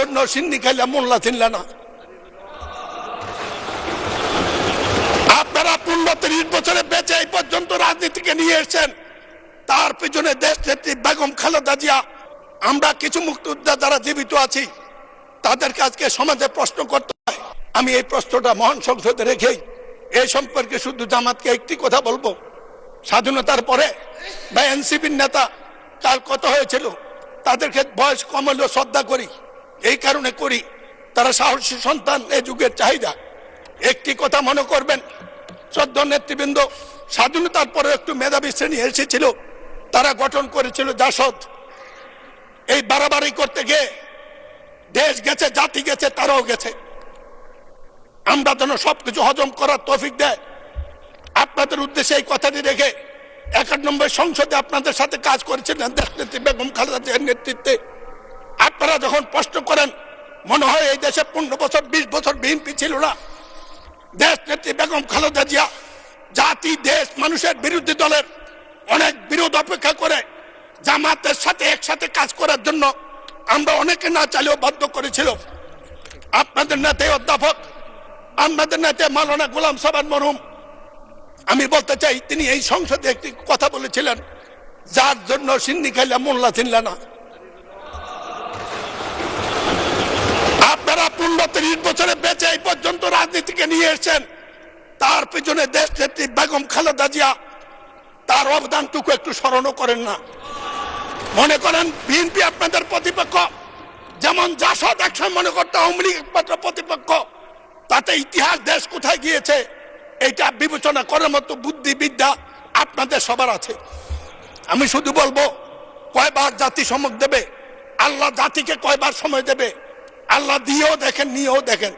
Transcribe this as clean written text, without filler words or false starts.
জন্য সিন্নি খাইলে মোল্লা চিনলে না। আপনারা 15-30 বছরে বেঁচে এই পর্যন্ত রাজনীতিকে নিয়ে এসেছেন, তার পিছনে দেশ নেত্রী বেগম খালেদা জিয়া। আমরা কিছু মুক্তিযোদ্ধা যারা জীবিত আছি তাদেরকে আজকে সমাজে প্রশ্ন করতে হয়। আমি এই প্রশ্নটা মহান সংসদে রেখেই এই সম্পর্কে শুধু জামাতকে একটি কথা বলবো, স্বাধীনতার পরে বা এনসিপির নেতা কাল কত হয়েছিল, তাদেরকে বয়স কম হলেও শ্রদ্ধা করি, এই কারণে করি তারা সাহসী সন্তান, এই যুগের চাহিদা। একটি কথা মনে করবেন, শ্রদ্ধেয় নেতৃবৃন্দ, স্বাধীনতার পরে একটু মেধাবী শ্রেণী এসেছিল, তারা গঠন করেছিল জাসদ। এই বাড়াবাড়ি করতে গিয়ে দেশ গেছে, জাতি গেছে, তারাও গেছে। আমরা যেন সবকিছু হজম করার তৌফিক দেয়। আপনাদের উদ্দেশ্যে এই কথাটি রেখে 91 সংসদে আপনাদের সাথে কাজ করেছিলেন দেশনেত্রী বেগম খালেদা জিয়ার নেতৃত্বে। আপনারা যখন প্রশ্ন করেন, মনে হয় এই দেশে 15 বছর 20 বছর বিএনপি ছিল না। দেশনেত্রী বেগম খালেদা জিয়া জাতি, দেশ, মানুষের বিরোধী দলের অনেক বিরোধ অপেক্ষা করে জামাতের সাথে একসাথে কাজ করার জন্য আমরা অনেকে না চাইলেও বাধ্য করেছিল। আপনাদের নেতা অধ্যাপক, আপনাদের নেতা মাওলানা গোলাম সাবান মরহুম, আমি বলতে চাই, তিনি এই সংসদে একটি কথা বলেছিলেন, যার জন্য সিন্নি খাইলে মোল্লা চিনলে না। আপনারা 15-30 বছরে বেঁচে এই পর্যন্ত রাজনীতিকে নিয়ে এসেছেন, তার পিছনে দেশ নেত্রী বেগম খালেদা জিয়া। তার অবদানটুকু একটু স্মরণও করেন না। মনে করেন বিএনপি আপনাদের প্রতিপক্ষ, যেমন জাসদ একসময় মনে করতে আওয়ামী লীগ একমাত্র প্রতিপক্ষ, তাতে ইতিহাস দেশ কোথায় গিয়েছে এইটা বিবেচনা করার মতো বুদ্ধি বিদ্যা আপনাদের সবার আছে। আমি শুধু বলবো, কয়বার জাতি সমক দেবে, আল্লাহ জাতিকে কয়বার সময় দেবে, আল্লাহ দিয়েও দেখেন, নিয়েও দেখেন।